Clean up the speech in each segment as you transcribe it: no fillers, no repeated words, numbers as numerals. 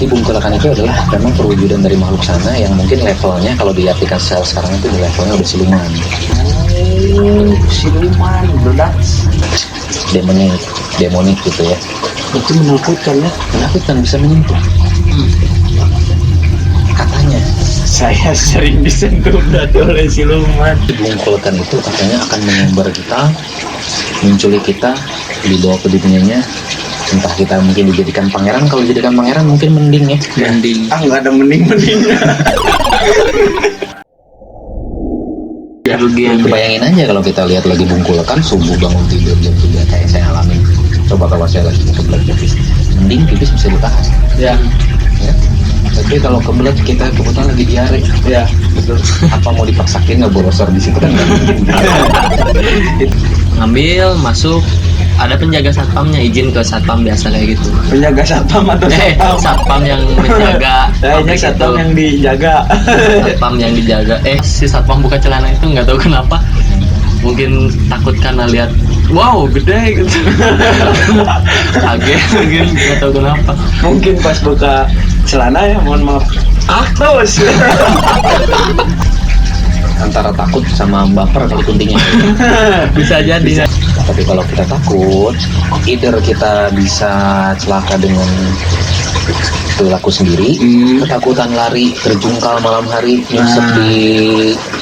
Jadi bungkulakan itu adalah memang perwujudan dari makhluk sana yang mungkin levelnya kalau diartikan sekarang itu levelnya udah siluman. Siluman, berat. Demonik gitu ya. Itu menakutkan ya. Menakutkan, bisa menyentuh. Katanya Saya sering disentuh oleh siluman. bungkulakan itu katanya akan menyambar kita, menculik kita, dibawa ke dunianya. Entah kita mungkin dijadikan pangeran. Kalau dijadikan pangeran mungkin mending ya. Mending. Nggak ada mending-mendingnya. Bayangin aja kalau kita lihat lagi bungkulakan subuh bangun tidur jam 3 kayak saya alamin. Coba kalau saya lagi kebelet pipis, mending pipis bisa ditahan. Ya. Ya. Tapi kalau kebelet kita kebetulan lagi diare, Ya, betul. apa mau dipaksakin nggak borosor di situ kan nggak mungkin. Ngambil masuk, ada penjaga satpamnya, izin ke satpam biasa kayak gitu. Penjaga satpam atau satpam? Satpam yang menjaga. Kayaknya satpam yang dijaga. Satpam yang dijaga. Si satpam buka celana itu nggak tahu kenapa. Mungkin takut karena lihat, wow gede gitu. Kaget mungkin nggak tahu kenapa. Mungkin pas buka celana ya, mohon maaf. Aktos. Antara takut sama baper kali kuntingnya. Bisa jadi. Tapi kalau kita takut, either kita bisa celaka dengan perilaku sendiri, ketakutan lari terjungkal malam hari nyusup di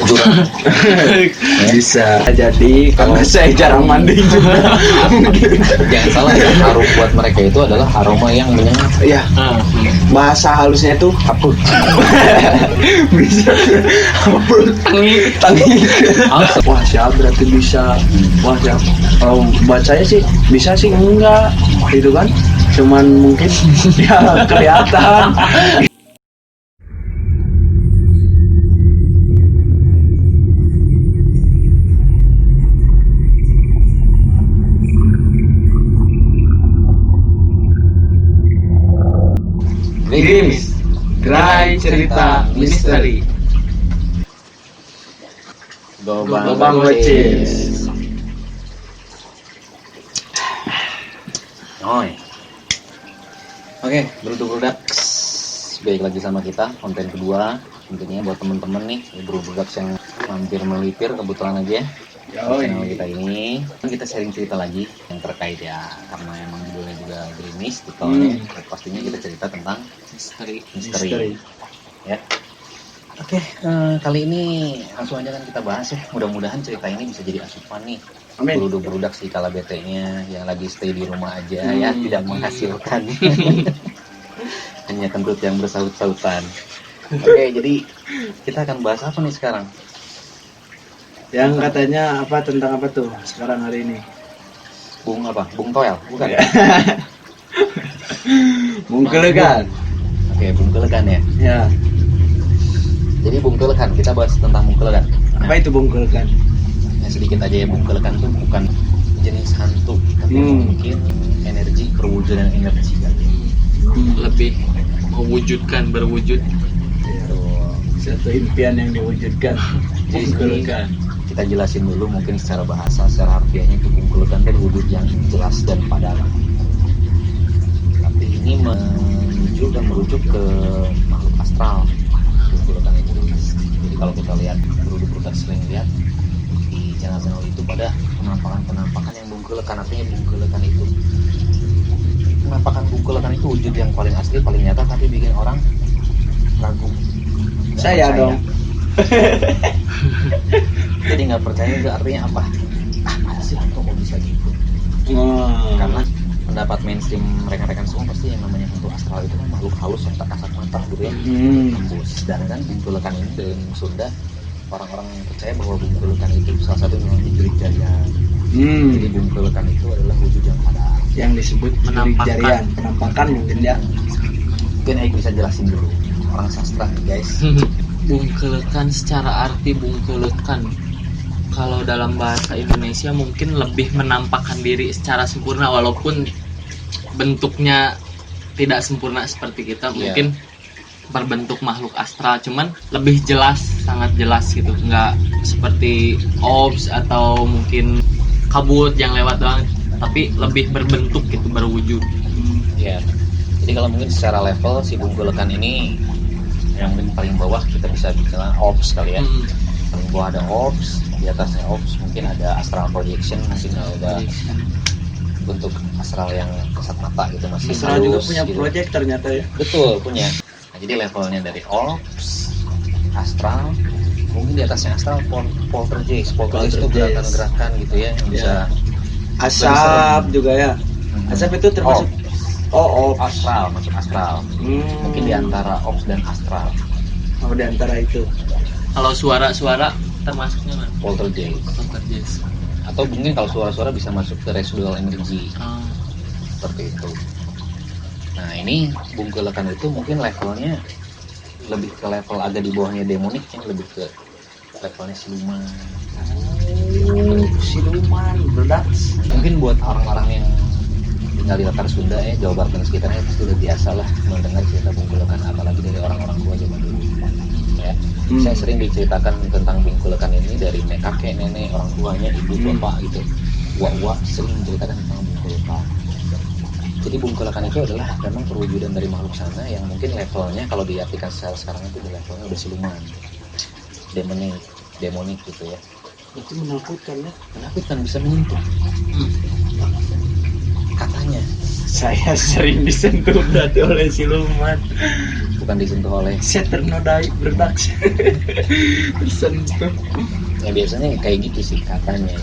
jurang. Bisa jadi karena saya jarang mandi juga. Jangan salah ya, harum buat mereka itu adalah aroma yang menyengat. Ya, bahasa halusnya itu haput. Bisa haput. Tangi. Wah, siap berarti bisa. Wah, siap. Kalau buat saya sih bisa sih enggak gitu kan. Cuman mungkin ya kelihatan. Games, gerai cerita misteri. Gobang Wecis. Oi. Oke, Bruduks. Baik lagi sama kita, konten kedua. Tentunya buat temen-temen nih, Bruduks yang mampir melipir kebetulan aja. Channel kita ini kan kita sharing cerita lagi yang terkait ya, karena emang judulnya juga gerimis titelnya. Pastinya kita cerita tentang misteri. Ya. Oke, kali ini langsung aja kan kita bahas ya. Mudah-mudahan cerita ini bisa jadi asupan nih. Berudak si kala BT-nya yang lagi stay di rumah aja ya, tidak menghasilkan. Hanya kentut yang bersaut-sautan. Oke, jadi kita akan bahas apa nih sekarang? Yang katanya apa tentang apa tuh sekarang hari ini? Bung apa? Bung Toel, bukan? Bung Kelekan. Oke, Bung Kelekan ya. Ya. Jadi Bung Kelekan, kita bahas tentang Bung Kelekan. Apa itu Bung Kelekan? Ya, sedikit aja ya, Bung Kelekan itu bukan jenis hantu, tapi mungkin energi, perwujudan energi kali. Lebih mewujudkan, berwujud. Satu impian yang diwujudkan. Bung Kelekan. Kita jelasin dulu mungkin secara bahasa, secara harfiahnya itu Bung Kelekan kan wujud yang jelas dan padam. Tapi ini merujuk ke makhluk astral. Bung Kelekan itu. Jadi kalau kita lihat, Bruduks sering lihat di channel-channel itu pada penampakan yang Bung Kelekan, artinya Bung Kelekan itu penampakan Bung Kelekan itu wujud yang paling asli, paling nyata, tapi bikin orang ragu. Saya percaya. dong. Jadi nggak percaya itu artinya apa? Masa sih hantu kok bisa gitu? Karena pendapat mainstream rekan-rekan semua pasti yang namanya hantu astral itu kan makhluk halus yang tak kasat mata gitu ya. Tembus. Dan kan Bung Kelekan ini dalam Sunda orang-orang yang percaya bahwa Bung Kelekan itu salah satu yang jurik jarian. Jadi Bung Kelekan itu adalah wujud yang ada. Yang disebut jarian, penampakan mungkin ya. Mungkin Aik bisa jelasin dulu. Orang sastra nih guys. Bungkelekan, secara arti bungkelekan, kalau dalam bahasa Indonesia mungkin lebih menampakkan diri secara sempurna, walaupun bentuknya tidak sempurna seperti kita, mungkin berbentuk makhluk astral, cuman lebih jelas, sangat jelas gitu, nggak seperti orbs atau mungkin kabut yang lewat doang, tapi lebih berbentuk gitu, berwujud. Ya. Jadi kalau mungkin secara level si bungkulekan ini yang mungkin paling bawah kita bisa bilang ops kali ya. Paling bawah ada ops, di atasnya ops mungkin ada astral projection, mungkin ada bentuk astral yang kasat mata gitu, masih Astral juga halus punya gitu. project ternyata ya. Betul, punya. Nah, jadi levelnya dari ops, astral, mungkin di atasnya astral poltergeist itu Poltergeist. gerakan-gerakan gitu ya yang bisa Asap juga ya. Asap itu termasuk astral, masuk astral. Mungkin di antara ops dan astral. Oh, di antara itu. Kalau suara-suara termasuknya mana? Poltergeist. Poltergeist. Atau mungkin kalau suara-suara bisa masuk ke residual energy seperti itu. Nah ini bungkulekan itu mungkin levelnya lebih ke level agak di bawahnya demonik, yang lebih ke levelnya siluman. Siluman, berdaks. Mungkin buat orang-orang yang tinggal di latar Sunda ya, Jawa Barat dan sekitarnya pasti udah biasa lah mendengar cerita bungkulekan, apalagi dari orang-orang tua zaman dulu. Ya, saya sering diceritakan tentang bungkulekan ini dari kakek, nenek, orang tuanya, ibu, bapak gitu. Wak sering menceritakan tentang bungkulekan. Jadi bungkulekan itu adalah memang perwujudan dari makhluk sana yang mungkin levelnya kalau diartikan secara sekarang itu di levelnya udah siluman, demonik gitu ya. Itu menakutkan ya. Menakutkan, bisa menyentuh. Katanya Saya sering disentuh berarti oleh siluman. bukan disentuh oleh. Saya ternodai berdaks. Tersentuh. Ya biasanya kayak gitu sih katanya.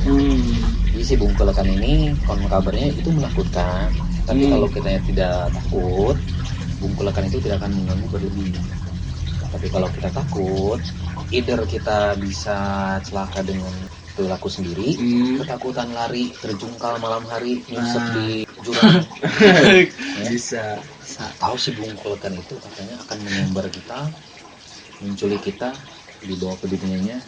Jadi si bungkulekan ini konon kabarnya itu menakutkan. Tapi kalau kita tidak takut, bungkulekan itu tidak akan mengganggu berlebih. Tapi kalau kita takut, either kita bisa celaka dengan perilaku sendiri, ketakutan lari, terjungkal malam hari, nyungsep di jurang. Ya. Bisa. Tahu si bungkulekan itu katanya akan menyambar kita, menculik kita, dibawa ke dunianya.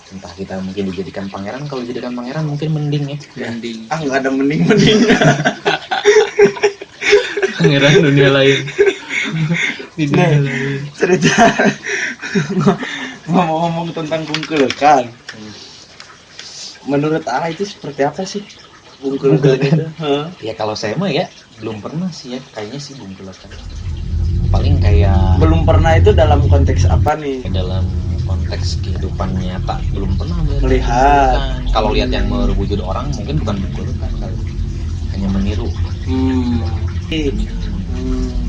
Entah kita mungkin dijadikan pangeran. Kalau dijadikan pangeran mungkin mending ya. Mending. Nggak ada mending-mendingnya. Pangeran dunia lain. Di dunia lain. Cerita ngomong-ngomong tentang bungkulekan. Menurut A itu seperti apa sih bungkulekan itu? Ya kalau saya mah ya belum pernah sih ya, kayaknya sih bungkulekan. Paling kayak Belum pernah itu dalam konteks apa nih? dalam konteks kehidupan nyata belum pernah Melihat. bungkulekan. Kalau lihat yang berwujud orang mungkin bukan bungkulekan kali, hanya meniru.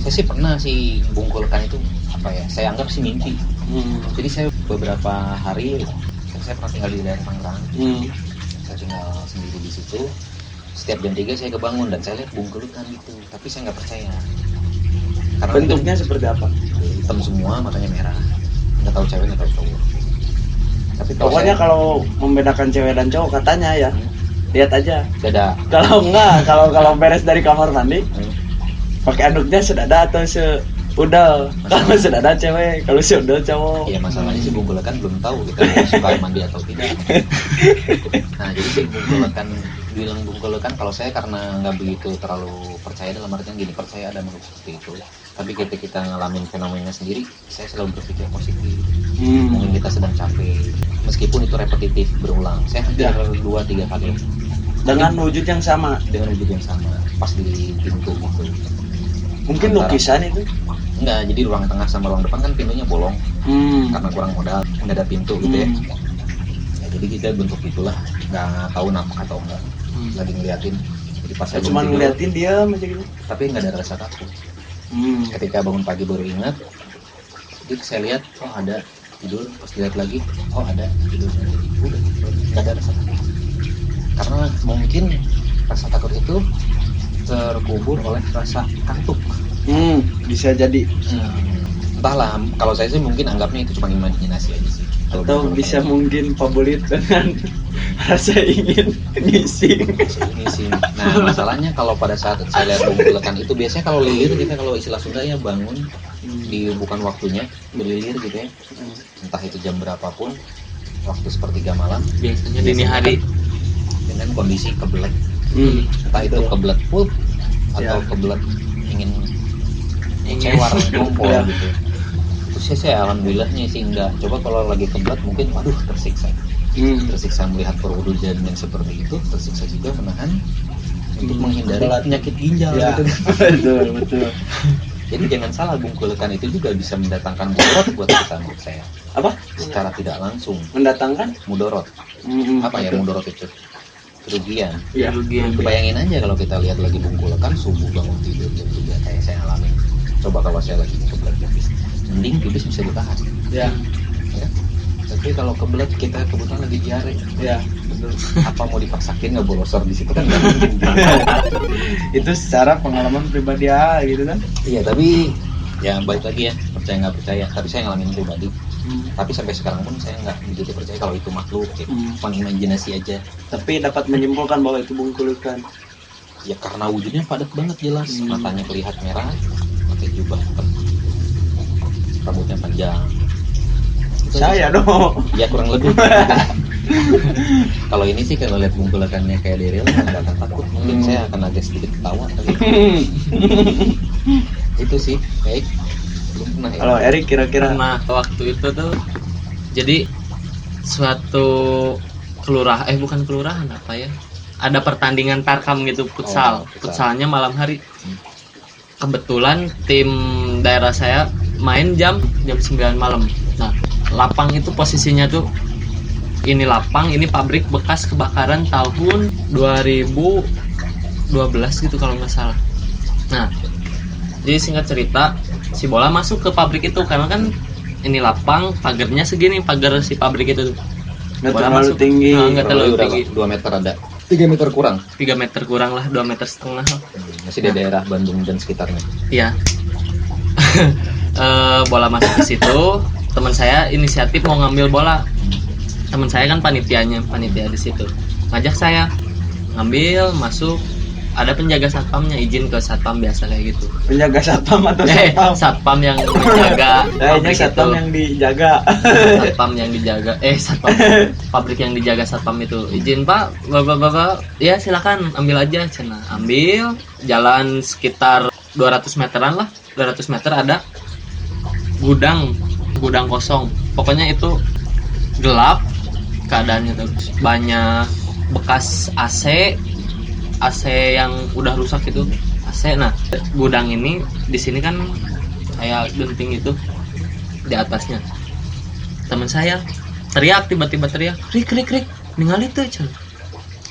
Saya sih pernah sih bungkulekan itu apa ya? Saya anggap sih mimpi. Jadi saya beberapa hari saya pernah tinggal di daerah Tangerang. Saya tinggal sendiri di situ. Setiap jam 3 saya kebangun dan saya lihat bungkulekan gitu. Tapi saya nggak percaya. Karena Bentuknya seperti apa? hitam semua, matanya merah. Nggak tahu cewek, nggak tahu cowok. Tapi Pokoknya kalau membedakan cewek dan cowok katanya ya, lihat aja. beda. Kalau enggak, kalau beres dari kamar mandi, pakai anduknya sedada atau seudel. Kalau sedada cewek, kalau seudel cowok. Iya, masalahnya sih bungkulekan belum tahu kita suka mandi atau tidak. Nah jadi sih bungkulekan, bilang bungkulekan kalau saya karena nggak begitu terlalu percaya, dalam artian gini, percaya ada makhluk seperti itu. Tapi ketika kita ngalamin fenomenanya sendiri, saya selalu berpikir positif. Mungkin kita sedang capek, meskipun itu repetitif berulang. Saya hampir 2-3 kali Dengan wujud yang sama. dengan wujud yang sama, pas di pintu gitu. Mungkin Antara- lukisan itu. Enggak, jadi ruang tengah sama ruang depan kan pintunya bolong karena kurang modal, nggak ada pintu gitu ya. Ya jadi kita bentuk itulah, nggak tahu nampak atau enggak, lagi ngeliatin. Jadi pas saya Cuma bangun tidur, ngeliatin dia macam gitu. tapi nggak ada rasa takut. Ketika bangun pagi baru ingat, jadi saya lihat, oh ada, tidur, pas dilihat lagi, oh ada, tidur lagi, udah, nggak ada rasa takut. Karena mungkin rasa takut itu terkubur oleh rasa kantuk. Bisa jadi. Entahlah, kalau saya sih mungkin anggapnya itu cuma imajinasi aja sih. Kalau Atau bungkulekan bisa ini. mungkin pabulit dengan rasa ingin ngisi. Ini sih. Nah masalahnya kalau pada saat saya lihat bungkulekan itu, biasanya kalau lilir kita, kalau istilah Sunda ya, bangun di bukan waktunya, berlilir gitu ya, entah itu jam berapapun, waktu sepertiga malam, Biasanya dini hari. dengan kondisi kebelet, entah itu kebelet pup atau kebelet ingin cewar ngompol Ya. gitu. Terus saya alhamdulillahnya sih enggak. Coba kalau lagi kebelet mungkin waduh tersiksa. Tersiksa melihat perwujudan yang seperti itu, tersiksa juga menahan untuk menghindari Kebelet. penyakit ginjal Ya, gitu. betul. Jadi jangan salah, bungkulekan itu juga bisa mendatangkan mudorot buat kita menurut saya. Apa? Secara tidak langsung, Mendatangkan? mudorot. Apa ya mudorot itu? Kerugian. Iya. Kerugian. Bayangin aja kalau kita lihat lagi bungkulekan subuh bangun tidur jam 3 kayak saya alamin. Coba kalau saya lagi kebelet pipis, mending pipis bisa ditahan. Ya. Ya. Tapi kalau kebelet kita kebetulan lagi diare, Ya, betul. apa mau dipaksakin nggak bolosor di situ kan nggak mungkin. Itu secara pengalaman pribadi ya gitu kan. Iya, tapi ya balik lagi ya, percaya nggak percaya. Tapi saya ngalamin pribadi. Tapi sampai sekarang pun saya nggak begitu percaya kalau itu makhluk, gitu. Cuma imajinasi aja. Tapi dapat menyimpulkan bahwa itu bungkulekan. Ya karena wujudnya padat banget jelas, matanya kelihatan merah, pakai jubah hitam, rambutnya panjang. Itu Saya dong. ya kurang lebih. Kalau ini sih kalau lihat bungkulekannya kayak Daryl nggak akan takut, mungkin saya akan agak sedikit ketawa. Tapi itu sih baik. Belum pernah ya. Kalau Erik kira-kira Karena waktu itu tuh jadi suatu bukan kelurahan apa ya, ada pertandingan tarkam gitu, futsal. Oh, futsal. Futsalnya malam hari. Kebetulan tim daerah saya main jam 9 malam. Nah, lapang itu posisinya tuh ini lapang, ini pabrik bekas kebakaran tahun 2012 gitu kalau nggak salah. Nah, jadi singkat cerita, si bola masuk ke pabrik itu karena kan ini lapang, pagarnya segini, pagar si pabrik itu. nggak Bola terlalu masuk. tinggi. Nah, nggak terlalu Berapa? tinggi. 2 meter ada. 3 meter kurang. 3 meter kurang lah, 2 meter setengah lah. Masih di daerah Bandung dan sekitarnya. Iya. Bola masuk ke situ, teman saya inisiatif mau ngambil bola. Teman saya kan panitia di situ. Ngajak saya ngambil, masuk. Ada penjaga satpamnya, izin ke satpam biasa kayak gitu. Penjaga satpam atau satpam? Satpam yang menjaga Kayaknya pabrik satpam itu. yang dijaga. Satpam yang dijaga, satpam pabrik yang dijaga satpam itu. Izin Pak, bapak, ya silakan ambil aja, cina. Ambil, jalan sekitar 200 meteran lah, 200 meter ada gudang kosong. Pokoknya itu gelap keadaannya tuh, banyak bekas AC yang udah rusak itu, AC. Nah, gudang ini di sini kan kayak genting itu di atasnya. Teman saya tiba-tiba teriak, Rik, ningali tuh, cen.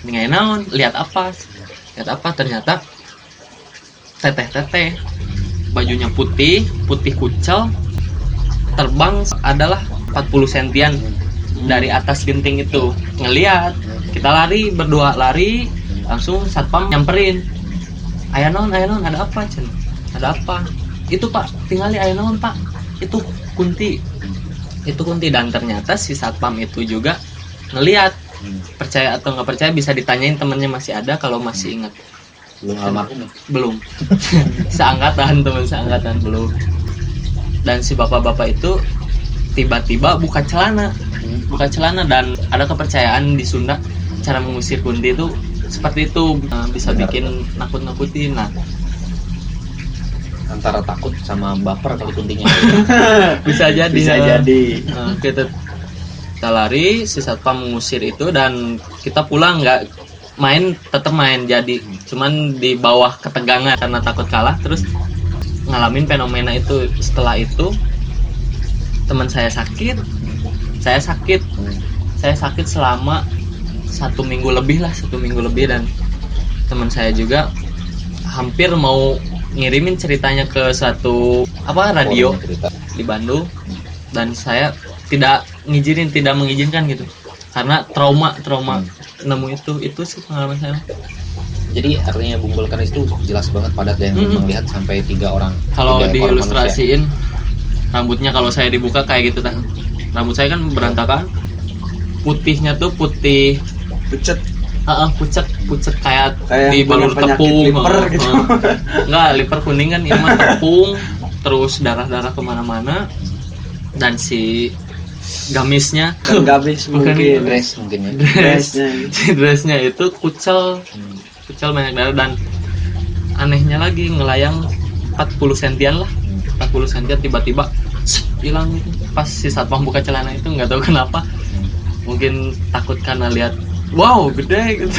Ningali naon? Lihat apa? Ternyata teteh, bajunya putih kucel, terbang adalah 40 sentian dari atas genting itu. Ngelihat, kita berdua lari, langsung satpam nyamperin. Aya naon, ada apa, cen? Ada apa? Itu Pak, tingali aya naon Pak? Itu kunti, dan ternyata si satpam itu juga ngelihat. Percaya atau nggak percaya bisa ditanyain, temennya masih ada kalau masih ingat. Belum almarhum ya? Belum. Teman seangkatan belum. Dan si bapak-bapak itu tiba-tiba buka celana dan ada kepercayaan di Sunda cara mengusir kunti itu seperti itu, bisa bikin nakut-nakutin. Nah, Antara takut sama baper kali kuntinya. bisa jadi. Bisa Kita lari, si satpam mengusir itu dan kita pulang, nggak tetap main jadi, cuman di bawah ketegangan karena takut kalah. Terus ngalamin fenomena itu. Setelah itu teman saya sakit selama 1 minggu lebih, dan teman saya juga hampir mau ngirimin ceritanya ke satu radio Cerita. di Bandung, dan saya tidak mengizinkan gitu karena trauma nemu itu sih pengalaman saya. Jadi artinya bungkulekan itu jelas banget padat dan melihat sampai 3 orang. Kalau 3 ekor diilustrasiin rambutnya, kalau saya dibuka kayak gitu kan, rambut saya kan berantakan, putihnya tuh putih pucet. pucet kayak Kayak dibalur penyakit tepung. liver gitu. Enggak, liver kuning kan, ini mah tepung, terus darah kemana-mana, dan si gamisnya Dan gabis Bukan mungkin. Dress mungkin ya. Dressnya. si dressnya itu kucel banyak darah, dan anehnya lagi ngelayang 40 sentian lah, 40 sentian tiba-tiba hilang gitu. Pas si satpam buka celana itu, nggak tahu kenapa, mungkin takut karena lihat wow gede gitu.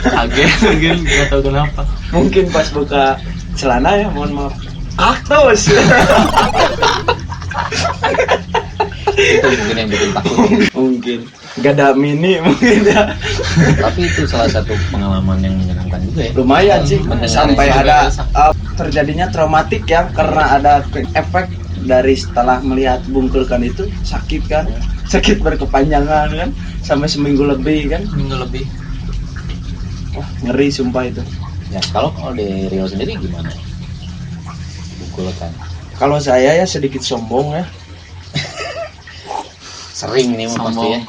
Kaget mungkin, nggak tahu kenapa. Mungkin pas buka celana ya, mohon maaf, kaktus. Itu mungkin yang bikin takut. Mungkin gak ada mini mungkin ya. Tapi itu salah satu pengalaman yang menyenangkan juga ya. Lumayan sih, Mendengar sampai yang ada juga terjadinya traumatik ya, karena ada efek dari setelah melihat bungkulkan itu sakit kan, sakit berkepanjangan kan, sampai seminggu lebih kan. Minggu lebih. Wah, ngeri sumpah itu. Ya kalau di Rio sendiri gimana? Bungkulkan. Kalau saya ya sedikit sombong ya. Sering ini mah pasti ya.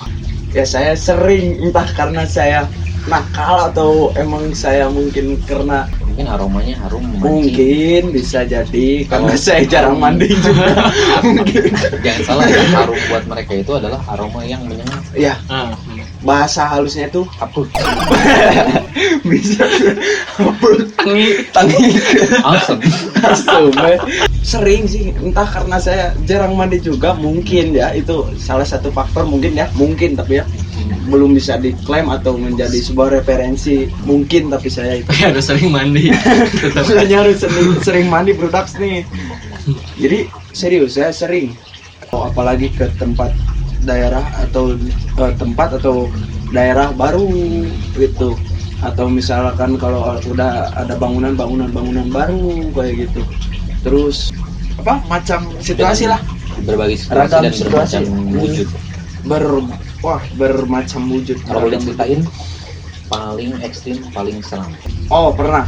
Ya saya sering, entah karena saya nakal atau emang saya mungkin karena Mungkin aromanya harum memancing. mungkin bisa jadi karena Kalau saya jarang harum- mandi juga. Mungkin. Jangan salah ya, harum buat mereka itu adalah aroma yang menyengat. Ya, Ah, bahasa halusnya itu Aput. bisa tangi Asem. sering sih, entah karena saya jarang mandi juga mungkin ya, itu salah satu faktor mungkin ya, mungkin tapi ya belum bisa diklaim atau menjadi sebuah referensi mungkin, tapi saya itu harus sering mandi. Tetap. saya harus sering mandi produks nih, jadi serius saya sering. Apalagi ke tempat daerah atau tempat atau daerah baru gitu, atau misalkan kalau udah ada bangunan baru kayak gitu, terus apa macam situasi lah, Berbagai situasi Ragam dan situasi. bermacam wujud. Bermacam wujud. Kalau boleh ceritain paling ekstrim, paling seram. Oh, pernah